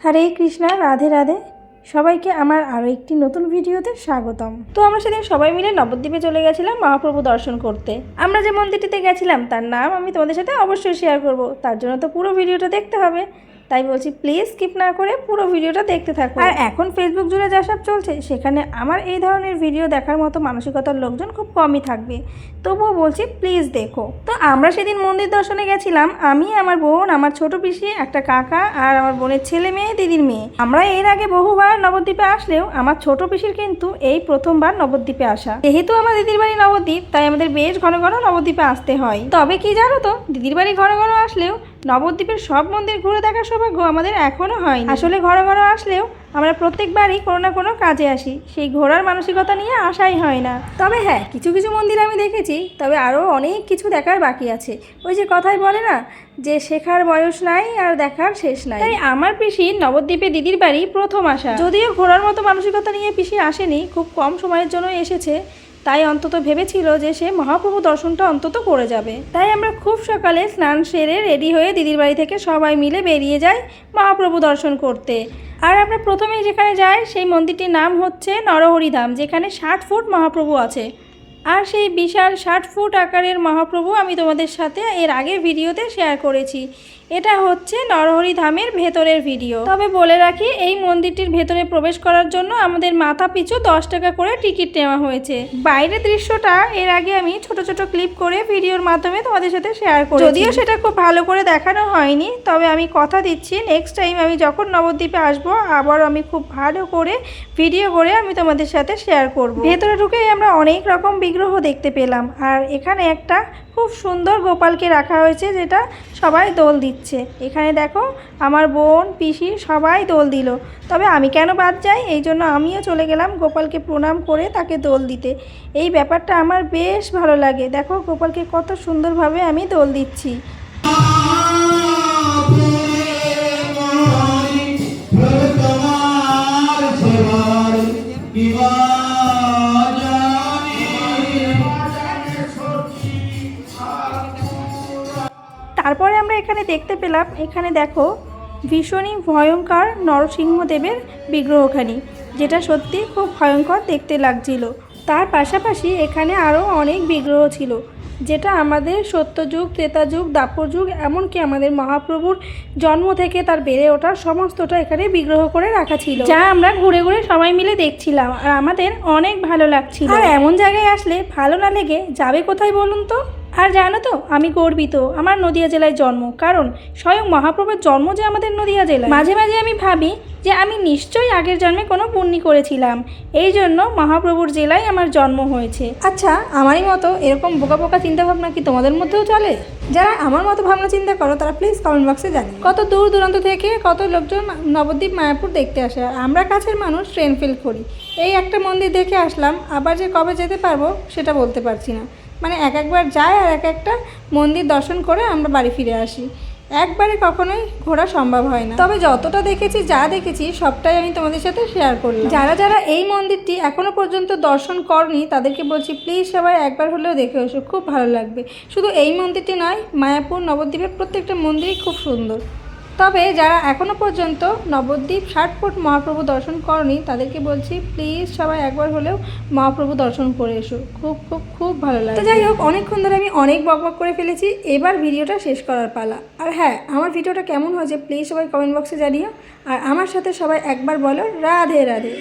হরে কৃষ্ণা, রাধে রাধে। সবাইকে আমার আরও একটি নতুন ভিডিওতে স্বাগতম। তো আমরা সেদিন সবাই মিলে নবদ্বীপে চলে গেছিলাম মহাপ্রভু দর্শন করতে। আমরা যে মন্দিরটিতে গেছিলাম তার নাম আমি তোমাদের সাথে অবশ্যই শেয়ার করব, তার জন্য তো পুরো ভিডিওটা দেখতে হবে। তাই বলছি প্লিজ স্কিপ না করে পুরো ভিডিওটা দেখতে থাকো। আর এখন ফেসবুক জুড়ে যা সব চলছে সেখানে আমার এই ধরনের ভিডিও দেখার মতো মানসিকতার লোকজন খুব কমই থাকবে, তবুও বলছি প্লিজ দেখো। তো আমরা সেদিন মন্দির দর্শনে গেছিলাম, আমি, আমার বোন, আমার ছোট পিসি, একটা কাকা আর আমার বোনের ছেলে মেয়ে, দিদির মেয়ে। আমরা এর আগে বহুবার নবদ্বীপে আসলেও আমার ছোট পিসির কিন্তু এই প্রথমবার নবদ্বীপে আসা। যেহেতু আমার দিদির বাড়ি নবদ্বীপ, তাই আমাদের বেশ ঘন ঘন নবদ্বীপে আসতে হয়। তবে কি জানো তো, দিদির বাড়ি ঘন ঘন আসলেও নবদ্বীপের সব মন্দির ঘুরে দেখার সৌভাগ্য আমাদের এখনো হয়নি। আসলে ঘন ঘন আসলেও আমরা প্রত্যেকবারই কোনো না কোনো কাজে আসি, সেই ঘোরার মানসিকতা নিয়ে আসাই হয় না। তবে হ্যাঁ, কিছু কিছু মন্দির আমি দেখেছি, তবে আরও অনেক কিছু দেখার বাকি আছে। ওই যে কথাই বলে না যে শেখার বয়স নাই আর দেখার শেষ নাই। তাই আমার পিসির নবদ্বীপে দিদির বাড়ি প্রথম আসা। যদিও ঘোরার মতো মানসিকতা নিয়ে পিসি আসেনি, খুব কম সময়ের জন্য এসেছে, তাই অন্তত ভেবেছিল যে সে মহাপ্রভু দর্শনটা অন্তত করে যাবে। তাই আমরা খুব সকালে স্নান সেরে রেডি হয়ে দিদির বাড়ি থেকে সবাই মিলে বেরিয়ে যাই মহাপ্রভু দর্শন করতে। আর আমরা প্রথমেই যেখানে যাই সেই মন্দিরটির নাম হচ্ছে নরহরি ধাম, যেখানে 60 ফুট মহাপ্রভু আছে। আর সেই বিশাল 60 ফুট আকারের মহাপ্রভু আমি তোমাদের সাথে এর আগের ভিডিওতে শেয়ার করেছি। এটা হচ্ছে নরহরি ধামের ভেতরের ভিডিও। তবে বলে রাখি, এই মন্দিরটির ভেতরে প্রবেশ করার জন্য আমাদের মাথা পিছু 10 টাকা করে টিকিট নেওয়া হয়েছে। বাইরের দৃশ্যটা এর আগে আমি ছোট ছোট ক্লিপ করে ভিডিওর মাধ্যমে তোমাদের সাথে শেয়ার করি, যদিও সেটা খুব ভালো করে দেখানো হয়নি। তবে আমি কথা দিচ্ছি, নেক্সট টাইম আমি যখন নবদ্বীপে আসবো আবার আমি খুব ভালো করে ভিডিও করে আমি তোমাদের সাথে শেয়ার করব। ভেতরে ঢুকেই আমরা অনেক রকম বিগ্রহ দেখতে পেলাম। আর এখানে একটা খুব সুন্দর গোপালকে রাখা হয়েছে, যেটা সবাই দোল দিচ্ছে। এখানে দেখো আমার বোন, পিসি সবাই দোল দিল। তবে আমি কেন বাদ যাই, এই জন্য আমিও চলে গেলাম গোপালকে প্রণাম করে তাকে দোল দিতে। এই ব্যাপারটা আমার বেশ ভালো লাগে। দেখো গোপালকে কত সুন্দরভাবে আমি দোল দিচ্ছি। তারপরে আমরা এখানে দেখতে পেলাম, এখানে দেখো ভীষণই ভয়ঙ্কর নরসিংহদেবের বিগ্রহখানি, যেটা সত্যি খুব ভয়ঙ্কর দেখতে লাগছিল। তার পাশাপাশি এখানে আরও অনেক বিগ্রহ ছিল, যেটা আমাদের সত্যযুগ, ত্রেতাযুগ, দাপর যুগ, এমনকি আমাদের মহাপ্রভুর জন্ম থেকে তার বেড়ে ওঠার সমস্তটা এখানে বিগ্রহ করে রাখা ছিল, যা আমরা ঘুরে ঘুরে সবাই মিলে দেখছিলাম। আর আমাদের অনেক ভালো লাগছিল। আর এমন জায়গায় আসলে ভালো না লেগে যাবে কোথায় বলুন তো? আর জানো তো, আমি গর্বিত আমার নদিয়া জেলায় জন্ম, কারণ স্বয়ং মহাপ্রভুর জন্ম যে আমাদের নদিয়া জেলায়। মাঝে মাঝে আমি ভাবি যে আমি নিশ্চয়ই আগের জন্মে কোনো পুণ্যি করেছিলাম, এই জন্য মহাপ্রভুর জেলায় আমার জন্ম হয়েছে। আচ্ছা, আমারই মতো এরকম বোকা বোকা চিন্তাভাবনা কি তোমাদের মধ্যেও চলে? যারা আমার মতো ভাবনা চিন্তা করো তারা প্লিজ কমেন্ট বক্সে জানি। কত দূর দূরান্ত থেকে কত লোকজন নবদ্বীপ মায়াপুর দেখতে আসে, আর আমরা কাছের মানুষ ট্রেন ফেল করি। এই একটা মন্দির দেখে আসলাম, আবার যে কবে যেতে পারবো সেটা বলতে পারছি না। মানে একবার যায় আর একটা মন্দির দর্শন করে আমরা বাড়ি ফিরে আসি। একবারে কখনোই ঘোরা সম্ভব হয় না। তবে যতটা দেখেছি, যা দেখেছি সবটাই আমি তোমাদের সাথে শেয়ার করলাম। যারা যারা এই মন্দিরটি এখনো পর্যন্ত দর্শন করনি তাদেরকে বলছি প্লিজ সবাই একবার হলেও দেখে এসো, খুব ভালো লাগবে। শুধু এই মন্দিরটি নয়, মায়াপুর নবদ্বীপের প্রত্যেকটা মন্দিরই খুব সুন্দর। তবে যারা এখনও পর্যন্ত নবদ্বীপ 60 ফুট মহাপ্রভু দর্শন করনি তাদেরকে বলছি প্লিজ সবাই একবার হলেও মহাপ্রভু দর্শন করে এসো, খুব খুব খুব ভালো লাগে। তো যাই হোক, অনেকক্ষণ ধরে আমি অনেক বকবক করে ফেলেছি, এবার ভিডিওটা শেষ করার পালা। আর হ্যাঁ, আমার ভিডিওটা কেমন হয়েছে প্লিজ সবাই কমেন্ট বক্সে জানিও। আর আমার সাথে সবাই একবার বলো রাধে রাধে।